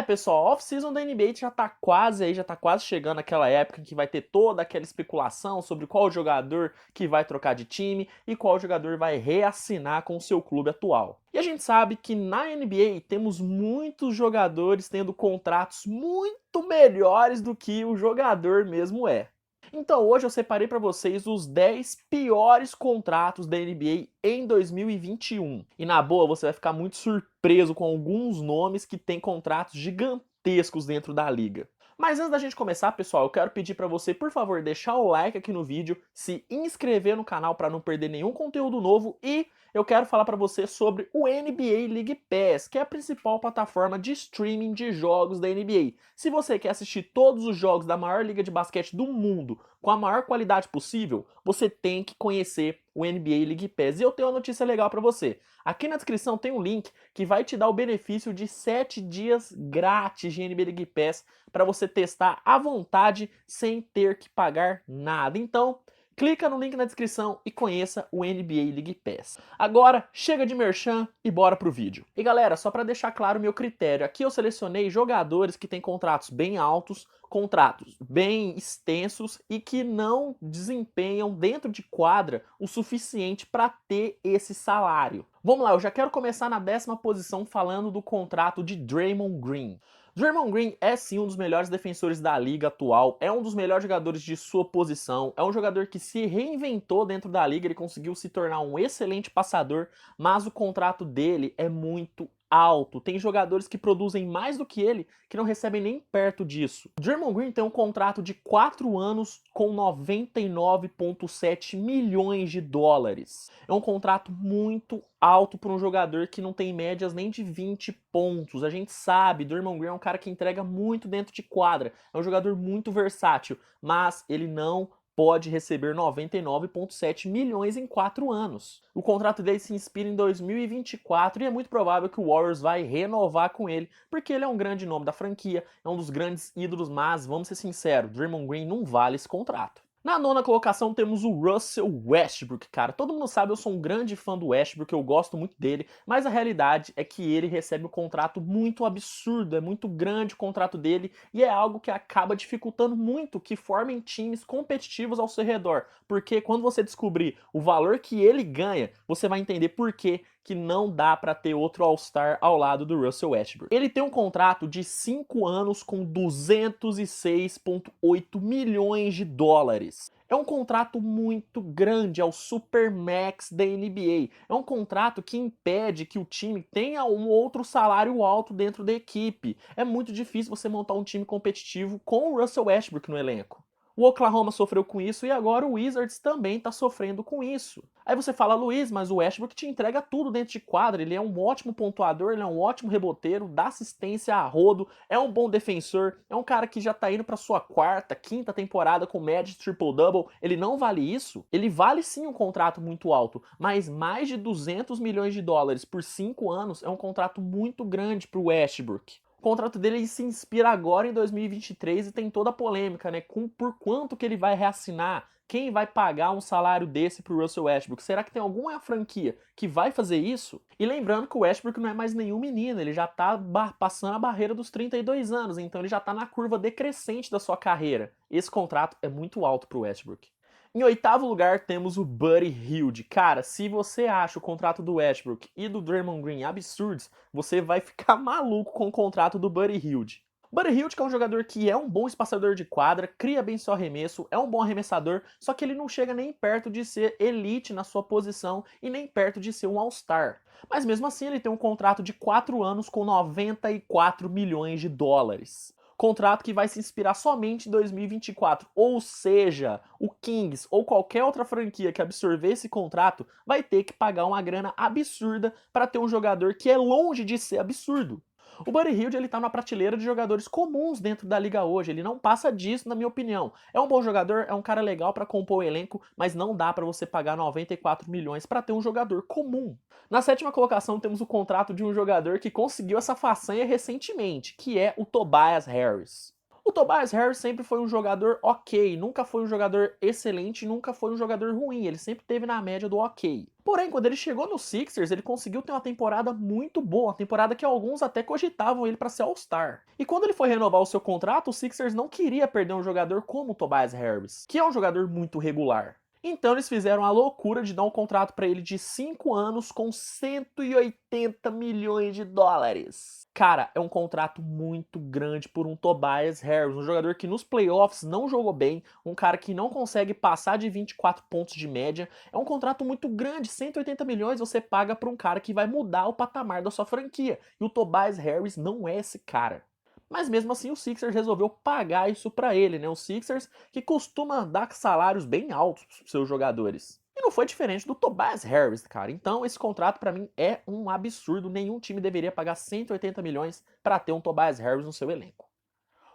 Pessoal, a off-season da NBA já tá quase aí, já tá quase chegando aquela época em que vai ter toda aquela especulação sobre qual jogador que vai trocar de time e qual jogador vai reassinar com o seu clube atual. E a gente sabe que na NBA temos muitos jogadores tendo contratos muito melhores do que o jogador mesmo é. Então hoje eu separei para vocês os 10 piores contratos da NBA em 2021. E na boa, você vai ficar muito surpreso com alguns nomes que têm contratos gigantescos dentro da liga. Mas antes da gente começar, pessoal, eu quero pedir para você, por favor, deixar o like aqui no vídeo, se inscrever no canal para não perder nenhum conteúdo novo e eu quero falar para você sobre o NBA League Pass, que é a principal plataforma de streaming de jogos da NBA. Se você quer assistir todos os jogos da maior liga de basquete do mundo com a maior qualidade possível, você tem que conhecer o NBA League Pass. E eu tenho uma notícia legal para você. Aqui na descrição tem um link que vai te dar o benefício de 7 dias grátis de NBA League Pass para você testar à vontade sem ter que pagar nada. Então, clica no link na descrição e conheça o NBA League Pass. Agora, chega de merchan e bora pro vídeo. E galera, só para deixar claro o meu critério, aqui eu selecionei jogadores que têm contratos bem altos, contratos bem extensos e que não desempenham dentro de quadra o suficiente para ter esse salário. Vamos lá, eu já quero começar na 10ª posição falando do contrato de Draymond Green. Draymond Green é sim um dos melhores defensores da liga atual, é um dos melhores jogadores de sua posição, é um jogador que se reinventou dentro da liga, ele conseguiu se tornar um excelente passador, mas o contrato dele é muito alto. Tem jogadores que produzem mais do que ele que não recebem nem perto disso. O Draymond Green tem um contrato de 4 anos com 99,7 milhões de dólares. É um contrato muito alto para um jogador que não tem médias nem de 20 pontos. A gente sabe, Draymond Green é um cara que entrega muito dentro de quadra, é um jogador muito versátil, mas ele não pode receber 99,7 milhões em 4 anos. O contrato dele se inspira em 2024 e é muito provável que o Warriors vai renovar com ele, porque ele é um grande nome da franquia, é um dos grandes ídolos, mas vamos ser sinceros, Draymond Green não vale esse contrato. Na 9ª colocação temos o Russell Westbrook, cara. Todo mundo sabe, eu sou um grande fã do Westbrook, eu gosto muito dele, mas a realidade é que ele recebe um contrato muito absurdo, é muito grande o contrato dele e é algo que acaba dificultando muito que formem times competitivos ao seu redor, porque quando você descobrir o valor que ele ganha, você vai entender por que não dá para ter outro All-Star ao lado do Russell Westbrook. Ele tem um contrato de 5 anos com 206,8 milhões de dólares. É um contrato muito grande, é o Supermax da NBA. É um contrato que impede que o time tenha um outro salário alto dentro da equipe. É muito difícil você montar um time competitivo com o Russell Westbrook no elenco. O Oklahoma sofreu com isso e agora o Wizards também está sofrendo com isso. Aí você fala, Luiz, mas o Westbrook te entrega tudo dentro de quadra, ele é um ótimo pontuador, ele é um ótimo reboteiro, dá assistência a rodo, é um bom defensor, é um cara que já tá indo para sua 4ª, 5ª temporada com média de triple-double, ele não vale isso? Ele vale sim um contrato muito alto, mas mais de 200 milhões de dólares por 5 anos é um contrato muito grande para o Westbrook. O contrato dele se inspira agora em 2023 e tem toda a polêmica, né? Por quanto que ele vai reassinar? Quem vai pagar um salário desse pro Russell Westbrook? Será que tem alguma franquia que vai fazer isso? E lembrando que o Westbrook não é mais nenhum menino, ele já tá passando a barreira dos 32 anos, então ele já tá na curva decrescente da sua carreira. Esse contrato é muito alto pro Westbrook. Em 8º lugar temos o Buddy Hield. Cara, se você acha o contrato do Westbrook e do Draymond Green absurdos, você vai ficar maluco com o contrato do Buddy Hield. O Buddy Hield que é um jogador que é um bom espaçador de quadra, cria bem seu arremesso, é um bom arremessador, só que ele não chega nem perto de ser elite na sua posição e nem perto de ser um All-Star. Mas mesmo assim ele tem um contrato de 4 anos com 94 milhões de dólares. Contrato que vai se inspirar somente em 2024, ou seja, o Kings ou qualquer outra franquia que absorver esse contrato vai ter que pagar uma grana absurda para ter um jogador que é longe de ser absurdo. O Buddy Hield ele tá numa prateleira de jogadores comuns dentro da liga hoje, ele não passa disso na minha opinião. É um bom jogador, é um cara legal para compor o elenco, mas não dá para você pagar 94 milhões para ter um jogador comum. Na 7ª colocação temos o contrato de um jogador que conseguiu essa façanha recentemente, que é o Tobias Harris. O Tobias Harris sempre foi um jogador ok, nunca foi um jogador excelente, nunca foi um jogador ruim, ele sempre esteve na média do ok. Porém, quando ele chegou no Sixers, ele conseguiu ter uma temporada muito boa, uma temporada que alguns até cogitavam ele para ser All-Star. E quando ele foi renovar o seu contrato, o Sixers não queria perder um jogador como o Tobias Harris, que é um jogador muito regular. Então eles fizeram a loucura de dar um contrato para ele de 5 anos com 180 milhões de dólares. Cara, é um contrato muito grande por um Tobias Harris, um jogador que nos playoffs não jogou bem, um cara que não consegue passar de 24 pontos de média. É um contrato muito grande, 180 milhões você paga para um cara que vai mudar o patamar da sua franquia. E o Tobias Harris não é esse cara. Mas mesmo assim o Sixers resolveu pagar isso para ele, né? O Sixers que costuma dar salários bem altos para seus jogadores. E não foi diferente do Tobias Harris, cara. Então esse contrato para mim é um absurdo. Nenhum time deveria pagar 180 milhões para ter um Tobias Harris no seu elenco.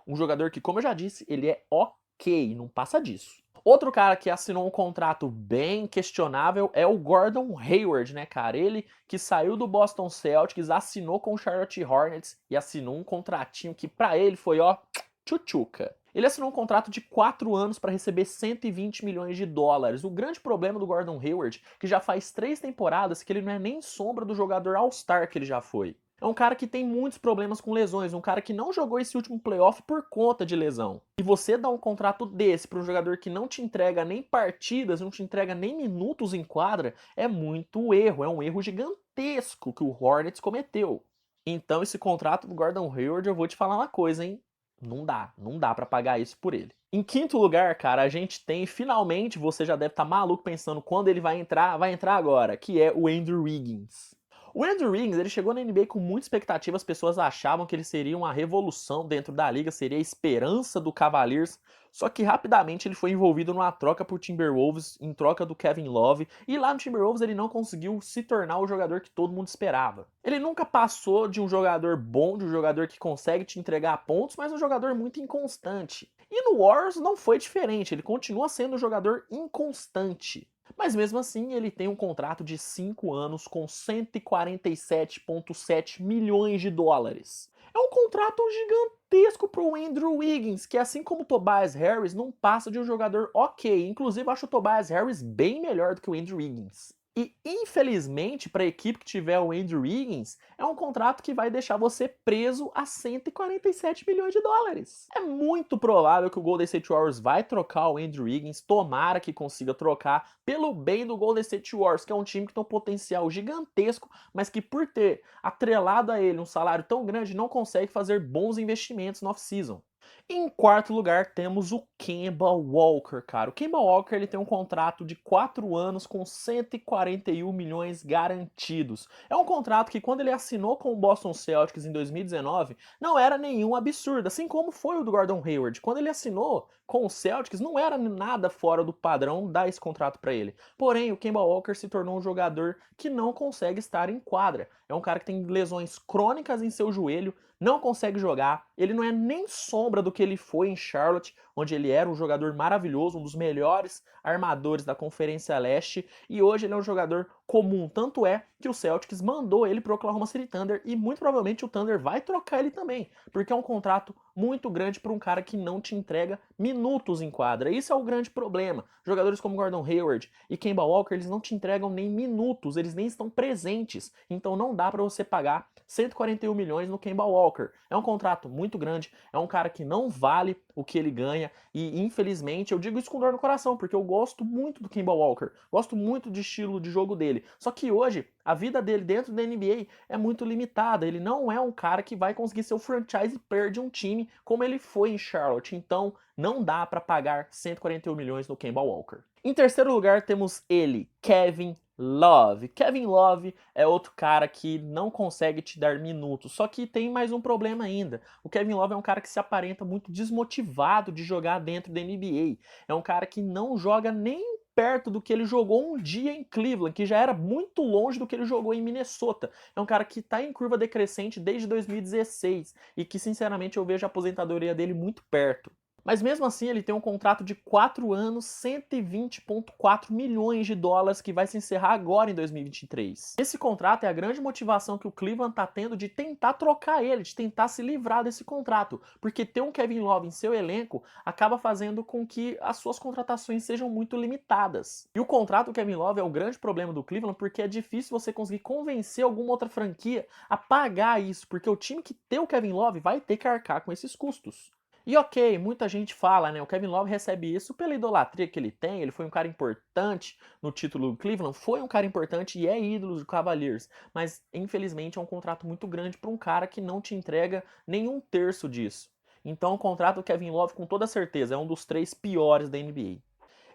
Um jogador que, como eu já disse, ele é ok, não passa disso. Outro cara que assinou um contrato bem questionável é o Gordon Hayward, né, cara? Ele que saiu do Boston Celtics, assinou com o Charlotte Hornets e assinou um contratinho que pra ele foi, ó, tchutchuca. Ele assinou um contrato de 4 anos para receber 120 milhões de dólares. O grande problema do Gordon Hayward, que já faz 3 temporadas que ele não é nem sombra do jogador All-Star que ele já foi. É um cara que tem muitos problemas com lesões, um cara que não jogou esse último playoff por conta de lesão. E você dá um contrato desse para um jogador que não te entrega nem partidas, não te entrega nem minutos em quadra, é muito erro, é um erro gigantesco que o Hornets cometeu. Então esse contrato do Gordon Hayward, eu vou te falar uma coisa, hein? Não dá para pagar isso por ele. Em quinto lugar, cara, a gente tem, finalmente, você já deve estar maluco pensando quando ele vai entrar agora, que é o Andrew Wiggins. O Andrew Wiggins, ele chegou na NBA com muita expectativa, as pessoas achavam que ele seria uma revolução dentro da liga, seria a esperança do Cavaliers, só que rapidamente ele foi envolvido numa troca por Timberwolves, em troca do Kevin Love, e lá no Timberwolves ele não conseguiu se tornar o jogador que todo mundo esperava. Ele nunca passou de um jogador bom, de um jogador que consegue te entregar pontos, mas um jogador muito inconstante. E no Warriors não foi diferente, ele continua sendo um jogador inconstante. Mas mesmo assim, ele tem um contrato de 5 anos com 147,7 milhões de dólares. É um contrato gigantesco para o Andrew Wiggins, que assim como o Tobias Harris, não passa de um jogador ok. Inclusive, acho o Tobias Harris bem melhor do que o Andrew Wiggins. E infelizmente, para a equipe que tiver o Andrew Wiggins, é um contrato que vai deixar você preso a 147 milhões de dólares. É muito provável que o Golden State Warriors vai trocar o Andrew Wiggins, tomara que consiga trocar pelo bem do Golden State Warriors, que é um time que tem um potencial gigantesco, mas que por ter atrelado a ele um salário tão grande, não consegue fazer bons investimentos no off-season. Em quarto lugar, temos o Kemba Walker, cara. O Kemba Walker ele tem um contrato de 4 anos com 141 milhões garantidos. É um contrato que quando ele assinou com o Boston Celtics em 2019, não era nenhum absurdo, assim como foi o do Gordon Hayward. Quando ele assinou com o Celtics, não era nada fora do padrão dar esse contrato para ele. Porém, o Kemba Walker se tornou um jogador que não consegue estar em quadra. É um cara que tem lesões crônicas em seu joelho, não consegue jogar, ele não é nem sombra do que ele foi em Charlotte, onde ele era um jogador maravilhoso, um dos melhores armadores da Conferência Leste, e hoje ele é um jogador comum, tanto é que o Celtics mandou ele pro Oklahoma City Thunder e muito provavelmente o Thunder vai trocar ele também, porque é um contrato muito grande para um cara que não te entrega minutos em quadra. Isso é o grande problema. Jogadores como Gordon Hayward e Kemba Walker, eles não te entregam nem minutos, eles nem estão presentes, então não dá para você pagar 141 milhões no Kemba Walker. É um contrato muito grande, é um cara que não vale o que ele ganha e infelizmente eu digo isso com dor no coração, porque eu gosto muito do Kemba Walker, gosto muito do estilo de jogo dele. Só que hoje a vida dele dentro da NBA é muito limitada, ele não é um cara que vai conseguir ser o franchise player de um time como ele foi em Charlotte, então não dá para pagar 141 milhões no Kemba Walker. Em terceiro lugar temos ele, Kevin Love. Kevin Love é outro cara que não consegue te dar minutos, só que tem mais um problema ainda. O Kevin Love é um cara que se aparenta muito desmotivado de jogar dentro da NBA. É um cara que não joga nem perto do que ele jogou um dia em Cleveland, que já era muito longe do que ele jogou em Minnesota. É um cara que está em curva decrescente desde 2016 e que, sinceramente, eu vejo a aposentadoria dele muito perto. Mas mesmo assim ele tem um contrato de 4 anos, 120,4 milhões de dólares que vai se encerrar agora em 2023. Esse contrato é a grande motivação que o Cleveland tá tendo de tentar trocar ele, de tentar se livrar desse contrato, porque ter um Kevin Love em seu elenco acaba fazendo com que as suas contratações sejam muito limitadas. E o contrato do Kevin Love é o grande problema do Cleveland, porque é difícil você conseguir convencer alguma outra franquia a pagar isso, porque o time que tem o Kevin Love vai ter que arcar com esses custos. E ok, muita gente fala, né? O Kevin Love recebe isso pela idolatria que ele tem. Ele foi um cara importante no título do Cleveland, foi um cara importante e é ídolo do Cavaliers. Mas infelizmente é um contrato muito grande para um cara que não te entrega nenhum terço disso. Então o contrato do Kevin Love, com toda certeza, é um dos 3 piores da NBA.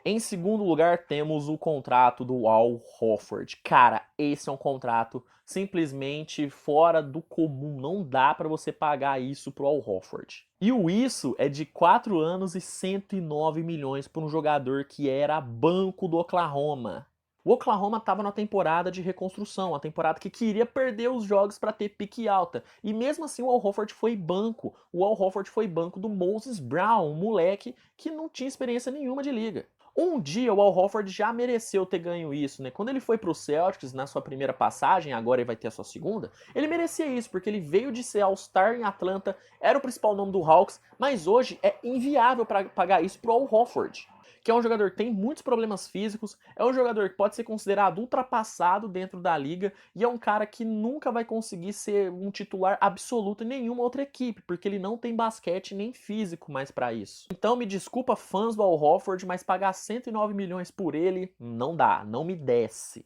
Em segundo lugar, temos o contrato do Al Horford. Cara, esse é um contrato simplesmente fora do comum. Não dá para você pagar isso pro Al Horford. E o isso é de 4 anos e 109 milhões por um jogador que era banco do Oklahoma. O Oklahoma estava na temporada de reconstrução, a temporada que queria perder os jogos para ter pique alta. E mesmo assim o Al Horford foi banco. O Al Horford foi banco do Moses Brown, um moleque que não tinha experiência nenhuma de liga. Um dia o Al Horford já mereceu ter ganho isso, né? Quando ele foi pro Celtics na sua primeira passagem, agora ele vai ter a sua segunda, ele merecia isso, porque ele veio de ser All-Star em Atlanta, era o principal nome do Hawks, mas hoje é inviável para pagar isso pro Al Horford, que é um jogador que tem muitos problemas físicos, é um jogador que pode ser considerado ultrapassado dentro da liga e é um cara que nunca vai conseguir ser um titular absoluto em nenhuma outra equipe, porque ele não tem basquete nem físico mais para isso. Então me desculpa, fãs do Al Horford, mas pagar 109 milhões por ele não dá, não me desce.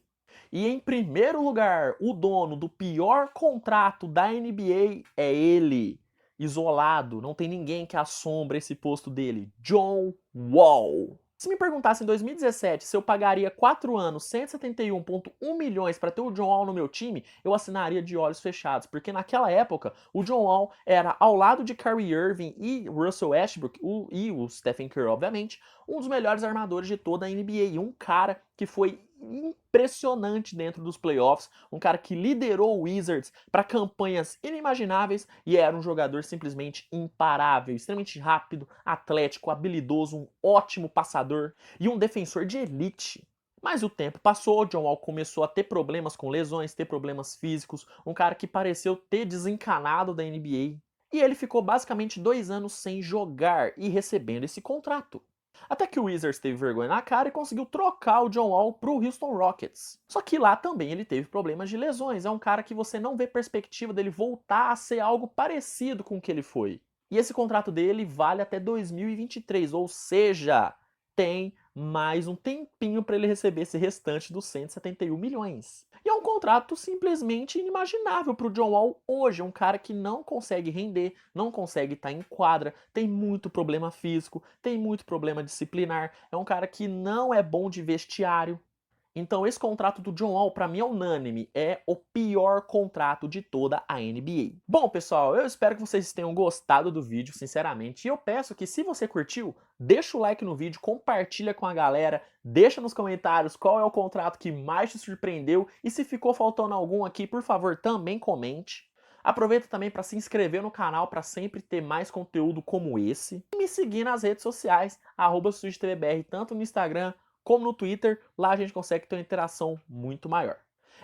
E em primeiro lugar, o dono do pior contrato da NBA é ele, isolado, não tem ninguém que assombra esse posto dele, John Wall. Se me perguntasse em 2017 se eu pagaria 4 anos 171,1 milhões para ter o John Wall no meu time, eu assinaria de olhos fechados, porque naquela época o John Wall era, ao lado de Kyrie Irving e Russell Westbrook, e o Stephen Curry, obviamente, um dos melhores armadores de toda a NBA, e um cara que foi impressionante dentro dos playoffs, um cara que liderou o Wizards para campanhas inimagináveis e era um jogador simplesmente imparável, extremamente rápido, atlético, habilidoso, um ótimo passador e um defensor de elite. Mas o tempo passou, John Wall começou a ter problemas com lesões, ter problemas físicos, um cara que pareceu ter desencanado da NBA. E ele ficou basicamente 2 anos sem jogar e recebendo esse contrato. Até que o Wizards teve vergonha na cara e conseguiu trocar o John Wall pro Houston Rockets. Só que lá também ele teve problemas de lesões. É um cara que você não vê perspectiva dele voltar a ser algo parecido com o que ele foi. E esse contrato dele vale até 2023, ou seja, tem mais um tempinho para ele receber esse restante dos 171 milhões. E é um contrato simplesmente inimaginável para o John Wall hoje, um cara que não consegue render, não consegue estar em quadra, tem muito problema físico, tem muito problema disciplinar, é um cara que não é bom de vestiário. Então esse contrato do John Wall, para mim, é unânime, é o pior contrato de toda a NBA. Bom, pessoal, eu espero que vocês tenham gostado do vídeo, sinceramente, e eu peço que, se você curtiu, deixa o like no vídeo, compartilha com a galera, deixa nos comentários qual é o contrato que mais te surpreendeu, e se ficou faltando algum aqui, por favor, também comente. Aproveita também para se inscrever no canal para sempre ter mais conteúdo como esse. E me seguir nas redes sociais, @SujiTVBR, tanto no Instagram como no Twitter. Lá a gente consegue ter uma interação muito maior.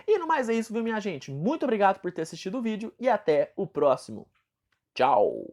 E no mais é isso, viu, minha gente? Muito obrigado por ter assistido o vídeo e até o próximo. Tchau!